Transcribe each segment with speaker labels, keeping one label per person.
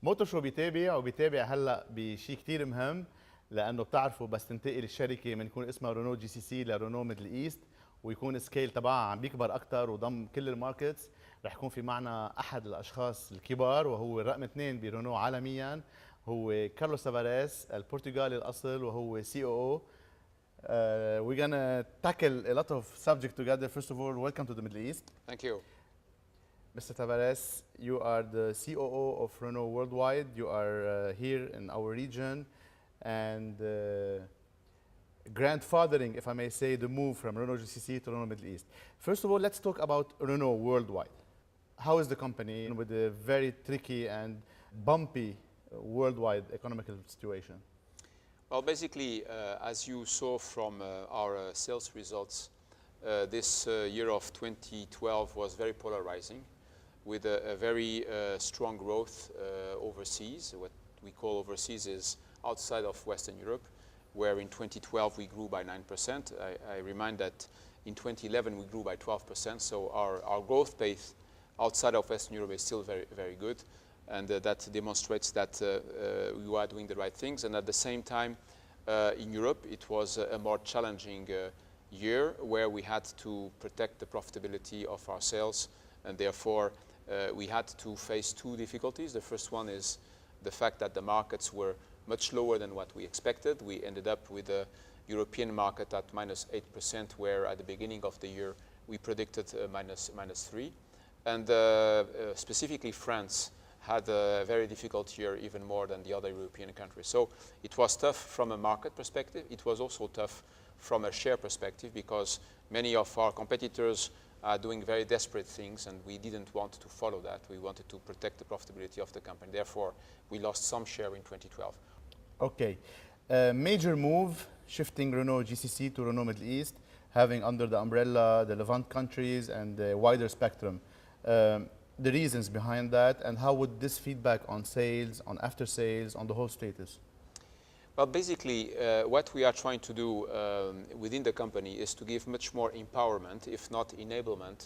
Speaker 1: موتور شو بيتابع وبيتابع هلا بشيء كثير مهم، لانه بتعرفوا بس تنتقل الشركه من يكون اسمها رونو جي سي سي لرونو ميدل ايست، ويكون سكيل تبعها عم بيكبر اكثر وضم كل الماركتس. رح يكون في معنا احد الاشخاص الكبار وهو الرقم اثنين برونو عالميا، هو كارلوس تافاريس البرتغالي الاصل وهو سي او او. We're gonna tackle a lot of subjects together. First of all, welcome to the Middle East.
Speaker 2: Thank you.
Speaker 1: Mr. Tavares, you are the COO of Renault Worldwide. You are here in our region and grandfathering, if I may say, the move from Renault GCC to Renault Middle East. First of all, let's talk about Renault Worldwide. How is the company with a very tricky and bumpy worldwide economical situation?
Speaker 2: Well, basically, as you saw from our sales results, this year of 2012 was very polarizing, with a very strong growth overseas. What we call overseas is outside of Western Europe, where in 2012 we grew by 9%. I remind that in 2011 we grew by 12%, so our growth pace outside of Western Europe is still very, very good, and that demonstrates that we are doing the right things. And at the same time, in Europe it was a more challenging year, where we had to protect the profitability of our sales, and therefore we had to face two difficulties. The first one is the fact that the markets were much lower than what we expected. We ended up with a European market at -8%, where at the beginning of the year we predicted -3%. And specifically France had a very difficult year, even more than the other European countries. So it was tough from a market perspective. It was also tough from a share perspective, because many of our competitors are doing very desperate things, and we didn't want to follow that. We wanted to protect the profitability of the company. Therefore, we lost some share in 2012.
Speaker 1: Okay. Major move, shifting Renault GCC to Renault Middle East, having under the umbrella the Levant countries and the wider spectrum. The reasons behind that, and how would this feedback on sales, on after sales, on the whole status?
Speaker 2: Well, basically, what we are trying to do within the company is to give much more empowerment, if not enablement,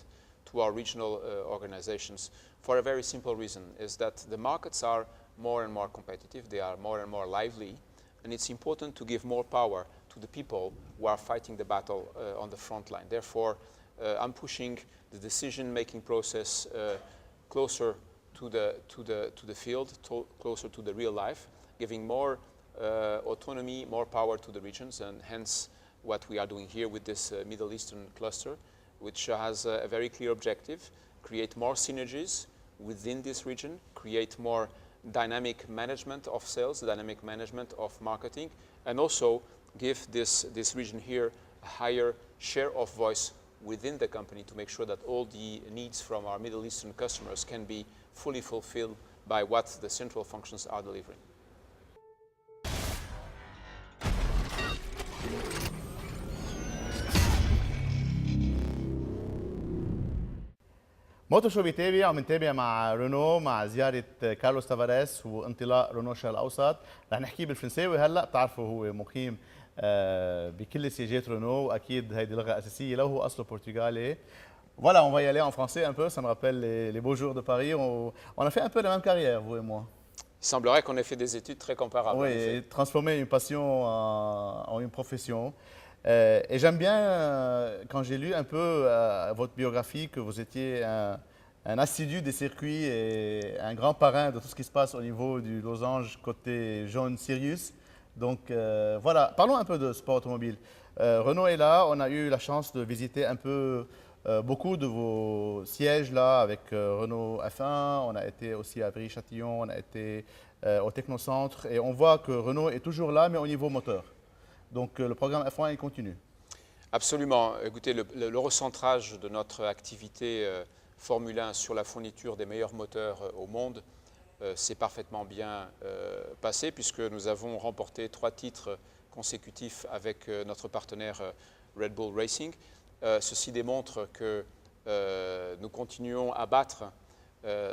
Speaker 2: to our regional organizations, for a very simple reason, is that the markets are more and more competitive, they are more and more lively, and it's important to give more power to the people who are fighting the battle on the front line. Therefore, I'm pushing the decision-making process closer to the field, closer to the real life, giving more autonomy, more power to the regions, and hence what we are doing here with this Middle Eastern cluster, which has a very clear objective: create more synergies within this region, create more dynamic management of sales, dynamic management of marketing, and also give this region here a higher share of voice within the company, to make sure that all the needs from our Middle Eastern customers can be fully fulfilled by what the central functions are delivering.
Speaker 1: موتور شو بيتابع وبنتابع مع رونو مع زيارة كارلوس تافاريس وانطلاق رونو الشرق الأوسط. رح نحكي بالفرنساوي هلا، بتعرفوا هو مقيم بكل سياجات رونو، واكيد هيدي لغة أساسية له، هو أصله برتغالي. Voilà, on va y aller en français un peu, ça me rappelle les beaux jours de Paris. On a fait un peu la même carrière, vous et moi.
Speaker 2: Il semblerait qu'on ait fait des études très comparables.
Speaker 1: Oui, transformer une passion en une profession. Et j'aime bien, quand j'ai lu un peu votre biographie, que vous étiez un assidu des circuits et un grand parrain de tout ce qui se passe au niveau du losange côté jaune Sirius. Donc voilà, parlons un peu de sport automobile. Renault est là, on a eu la chance de visiter un peu beaucoup de vos sièges là avec Renault F1, on a été aussi à Viry-Châtillon, on a été au Technocentre, et on voit que Renault est toujours là, mais au niveau moteur. Donc le programme F1 il continue.
Speaker 2: Absolument. Écoutez, le recentrage de notre activité Formule 1 sur la fourniture des meilleurs moteurs au monde s'est parfaitement bien passé, puisque nous avons remporté 3 titres consécutifs avec notre partenaire Red Bull Racing. Ceci démontre que nous continuons à battre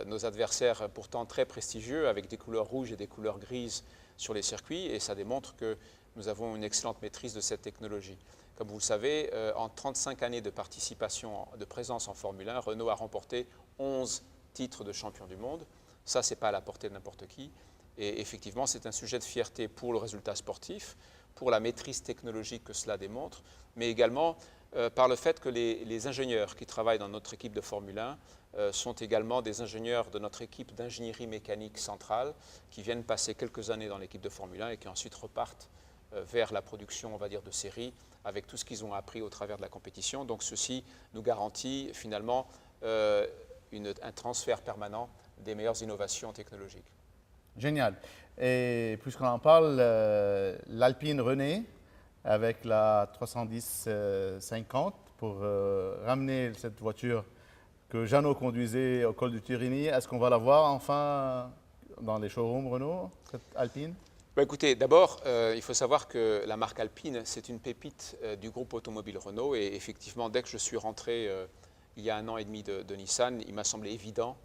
Speaker 2: nos adversaires pourtant très prestigieux, avec des couleurs rouges et des couleurs grises sur les circuits, et ça démontre que nous avons une excellente maîtrise de cette technologie. Comme vous le savez, en 35 années de participation, de présence en Formule 1, Renault a remporté 11 titres de champion du monde. Ça, ce n'est pas à la portée de n'importe qui. Et effectivement, c'est un sujet de fierté pour le résultat sportif, pour la maîtrise technologique que cela démontre, mais également par le fait que les ingénieurs qui travaillent dans notre équipe de Formule 1 sont également des ingénieurs de notre équipe d'ingénierie mécanique centrale qui viennent passer quelques années dans l'équipe de Formule 1 et qui ensuite repartent vers la production, on va dire, de série avec tout ce qu'ils ont appris au travers de la compétition. Donc ceci nous garantit finalement un transfert permanent des meilleures innovations technologiques.
Speaker 1: Génial. Et puisqu'on en parle, l'Alpine René avec la 310-50 pour ramener cette voiture que Jeannot conduisait au col du Turini. Est-ce qu'on va la voir enfin dans les showrooms Renault, cette Alpine?
Speaker 2: Écoutez, d'abord, il faut savoir que la marque Alpine, c'est une pépite du groupe automobile Renault. Et effectivement, dès que je suis rentré il y a 1 an et demi de Nissan, il m'a semblé évident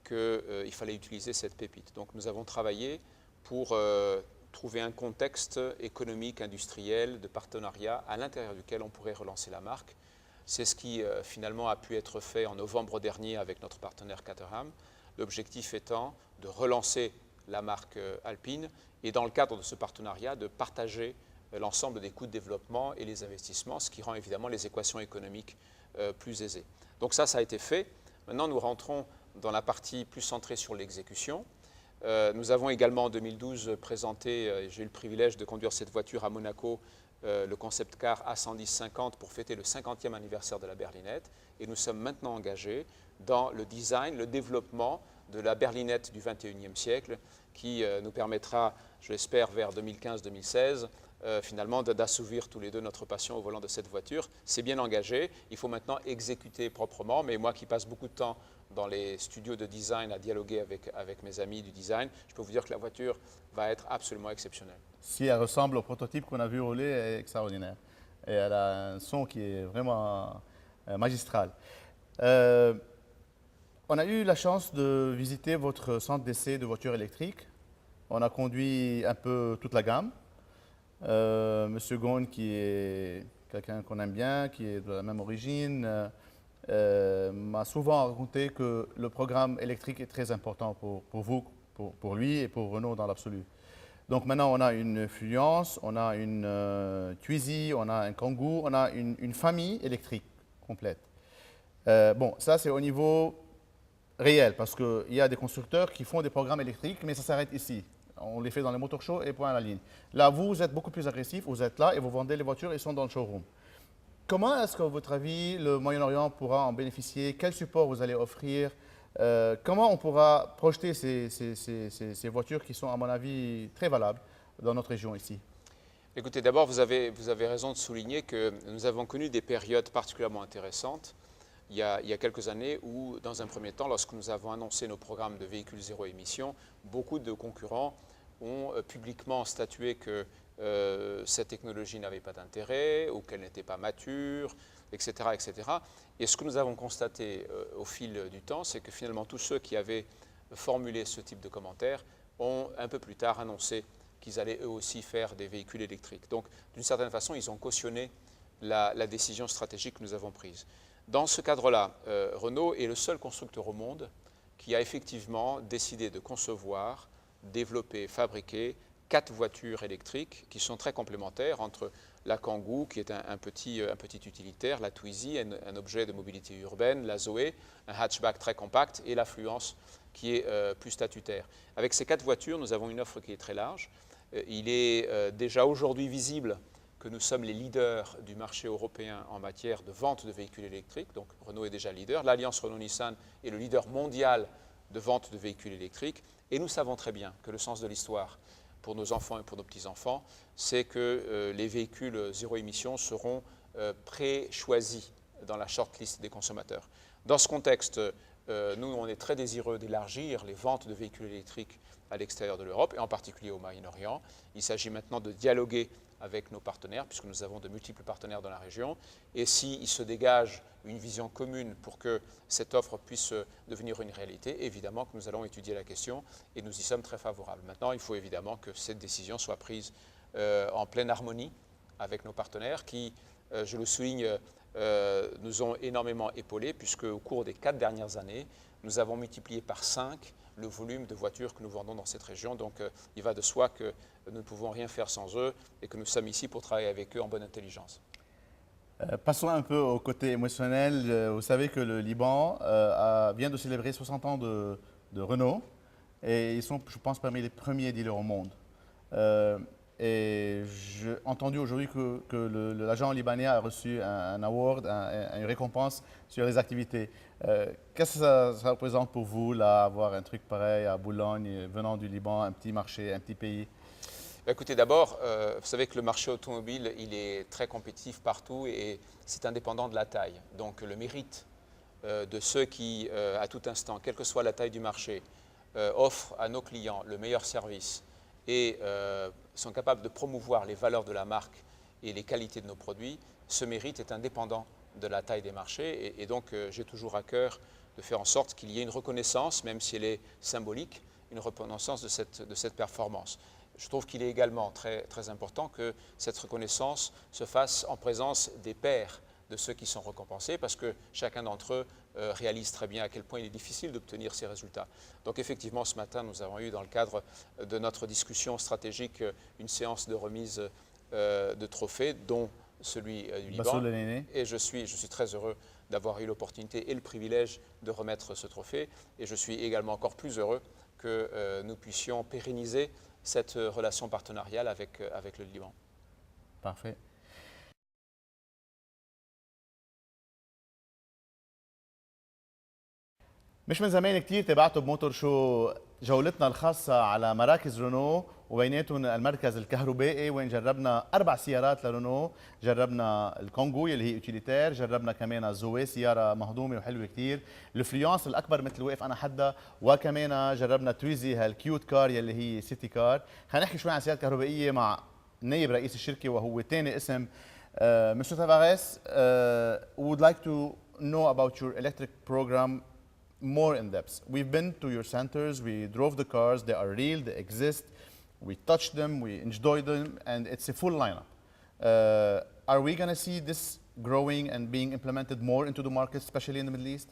Speaker 2: qu'il fallait utiliser cette pépite. Donc nous avons travaillé pour trouver un contexte économique, industriel, de partenariat à l'intérieur duquel on pourrait relancer la marque. C'est ce qui finalement a pu être fait en novembre dernier avec notre partenaire Caterham. L'objectif étant de relancer la marque Alpine et dans le cadre de ce partenariat de partager l'ensemble des coûts de développement et les investissements, ce qui rend évidemment les équations économiques plus aisées. Donc ça a été fait. Maintenant, nous rentrons dans la partie plus centrée sur l'exécution. Nous avons également en 2012 présenté, j'ai eu le privilège de conduire cette voiture à Monaco, le concept car A110-50 pour fêter le 50e anniversaire de la berlinette. Et nous sommes maintenant engagés dans le design, le développement de la berlinette du 21e siècle qui nous permettra, je l'espère, vers 2015-2016, finalement d'assouvir tous les deux notre passion au volant de cette voiture. C'est bien engagé, il faut maintenant exécuter proprement, mais moi qui passe beaucoup de temps dans les studios de design à dialoguer avec mes amis du design, je peux vous dire que la voiture va être absolument exceptionnelle.
Speaker 1: Si elle ressemble au prototype qu'on a vu rouler, elle est extraordinaire. Et elle a un son qui est vraiment magistral. On a eu la chance de visiter votre centre d'essai de voitures électriques. On a conduit un peu toute la gamme. Monsieur Ghosn, qui est quelqu'un qu'on aime bien, qui est de la même origine, m'a souvent raconté que le programme électrique est très important pour vous, pour lui et pour Renault dans l'absolu. Donc maintenant, on a une Fluence, on a une Twizy, on a un Kangoo, on a une famille électrique complète. Bon, ça c'est au niveau réel, parce qu'il y a des constructeurs qui font des programmes électriques, mais ça s'arrête ici. On les fait dans les motor shows et point à la ligne. Là, vous êtes beaucoup plus agressif, vous êtes là et vous vendez les voitures et sont dans le showroom. Comment est-ce qu'à votre avis, le Moyen-Orient pourra en bénéficier? Quel support vous allez offrir? Comment on pourra projeter ces voitures qui sont, à mon avis, très valables dans notre région ici?
Speaker 2: Écoutez, d'abord, vous avez raison de souligner que nous avons connu des périodes particulièrement intéressantes il y a quelques années où, dans un premier temps, lorsque nous avons annoncé nos programmes de véhicules zéro émission, beaucoup de concurrents ont publiquement statué que cette technologie n'avait pas d'intérêt ou qu'elle n'était pas mature, etc., etc. Et ce que nous avons constaté au fil du temps, c'est que finalement tous ceux qui avaient formulé ce type de commentaires ont un peu plus tard annoncé qu'ils allaient eux aussi faire des véhicules électriques. Donc d'une certaine façon, ils ont cautionné la décision stratégique que nous avons prise. Dans ce cadre-là, Renault est le seul constructeur au monde qui a effectivement décidé de concevoir, développer, fabriquer 4 voitures électriques qui sont très complémentaires entre la Kangoo, qui est un petit utilitaire, la Twizy, un objet de mobilité urbaine, la Zoé, un hatchback très compact, et la Fluence, qui est plus statutaire. Avec ces 4 voitures, nous avons une offre qui est très large. Il est déjà aujourd'hui visible que nous sommes les leaders du marché européen en matière de vente de véhicules électriques. Donc Renault est déjà leader. L'Alliance Renault-Nissan est le leader mondial de vente de véhicules électriques. Et nous savons très bien que le sens de l'histoire pour nos enfants et pour nos petits-enfants, c'est que les véhicules zéro émission seront pré-choisis dans la shortlist des consommateurs. Dans ce contexte, nous, on est très désireux d'élargir les ventes de véhicules électriques à l'extérieur de l'Europe, et en particulier au Moyen-Orient. Il s'agit maintenant de dialoguer avec nos partenaires, puisque nous avons de multiples partenaires dans la région. Et s'il se dégage une vision commune pour que cette offre puisse devenir une réalité, évidemment que nous allons étudier la question et nous y sommes très favorables. Maintenant, il faut évidemment que cette décision soit prise en pleine harmonie avec nos partenaires qui, je le souligne, nous ont énormément épaulés, puisque au cours des 4 dernières années, nous avons multiplié par 5 le volume de voitures que nous vendons dans cette région. Donc il va de soi que nous ne pouvons rien faire sans eux et que nous sommes ici pour travailler avec eux en bonne intelligence.
Speaker 1: Passons un peu au côté émotionnel. Vous savez que le Liban vient de célébrer 60 ans de Renault et ils sont, je pense, parmi les premiers dealers au monde. Et j'ai entendu aujourd'hui que l'agent libanais a reçu un award, une récompense sur les activités. Qu'est-ce que ça représente pour vous, là, avoir un truc pareil à Boulogne, venant du Liban, un petit marché, un petit pays?
Speaker 2: Écoutez, d'abord, vous savez que le marché automobile, il est très compétitif partout et c'est indépendant de la taille. Donc le mérite de ceux qui, à tout instant, quelle que soit la taille du marché, offrent à nos clients le meilleur service et sont capables de promouvoir les valeurs de la marque et les qualités de nos produits, ce mérite est indépendant de la taille des marchés. Et donc, j'ai toujours à cœur de faire en sorte qu'il y ait une reconnaissance, même si elle est symbolique, une reconnaissance de cette performance. Je trouve qu'il est également très, très important que cette reconnaissance se fasse en présence des pairs de ceux qui sont récompensés, parce que chacun d'entre eux réalise très bien à quel point il est difficile d'obtenir ces résultats. Donc effectivement, ce matin, nous avons eu dans le cadre de notre discussion stratégique une séance de remise de trophées, dont celui du Liban. Et je suis très heureux d'avoir eu l'opportunité et le privilège de remettre ce trophée. Et je suis également encore plus heureux que nous puissions pérenniser cette relation partenariale avec le Liban.
Speaker 1: Parfait. مش من زمان كتير تابعتوا بموتور شو جولتنا الخاصة على مراكز رونو وبيناتهم المركز الكهربائي وين جربنا 4 سيارات لرونو. جربنا الكونغو اللي هي يوتيليتير، جربنا كمان الزوي سيارة مهضومة وحلوة كتير، الفليونس الأكبر مثل واقف أنا حدا، وكمان جربنا تويزي هالكيوت كار يلي هي سيتي كار. خلينا نحكي شوي عن السيارات الكهربائية مع نائب رئيس الشركة وهو ثاني اسم Mr. Tavares. Would like to know about your electric program more in depth. We've been to your centers, we drove the cars, they are real, they exist, we touched them, we enjoyed them, and it's a full lineup. Are we going to see this growing and being implemented more into the market, especially in the Middle East?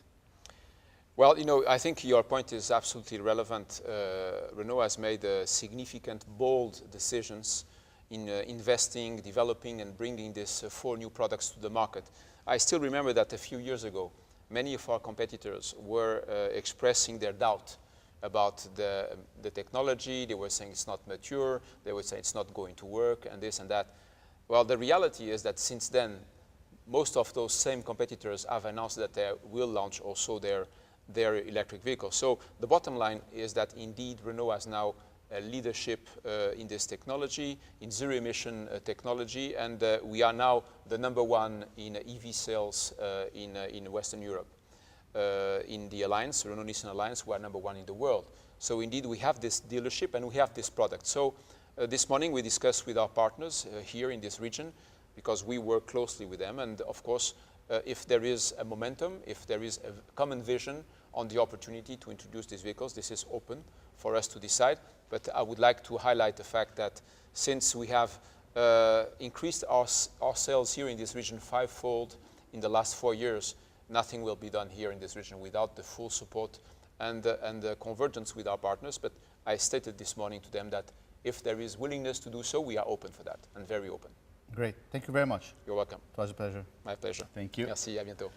Speaker 2: Well, you know, I think your point is absolutely relevant. Renault has made significant, bold decisions in investing, developing, and bringing these 4 new products to the market. I still remember that a few years ago, many of our competitors were expressing their doubt about the technology. They were saying it's not mature, they were saying it's not going to work, and this and that. Well, the reality is that since then, most of those same competitors have announced that they will launch also their electric vehicles. So the bottom line is that indeed Renault has now leadership in this technology, in zero-emission technology, and we are now the #1 in EV sales in Western Europe. In the alliance, Renault-Nissan Alliance, we are #1 in the world. So indeed, we have this dealership and we have this product. So this morning we discussed with our partners here in this region, because we work closely with them, and of course, if there is a momentum, if there is a common vision on the opportunity to introduce these vehicles, this is open for us to decide. But I would like to highlight the fact that since we have increased our sales here in this region 5-fold in the last 4 years, nothing will be done here in this region without the full support and the convergence with our partners. But I stated this morning to them that if there is willingness to do so, we are open for that, and very open.
Speaker 1: Great. Thank you very much.
Speaker 2: You're welcome.
Speaker 1: It was a pleasure.
Speaker 2: My pleasure.
Speaker 1: Thank you.
Speaker 2: Merci, à bientôt.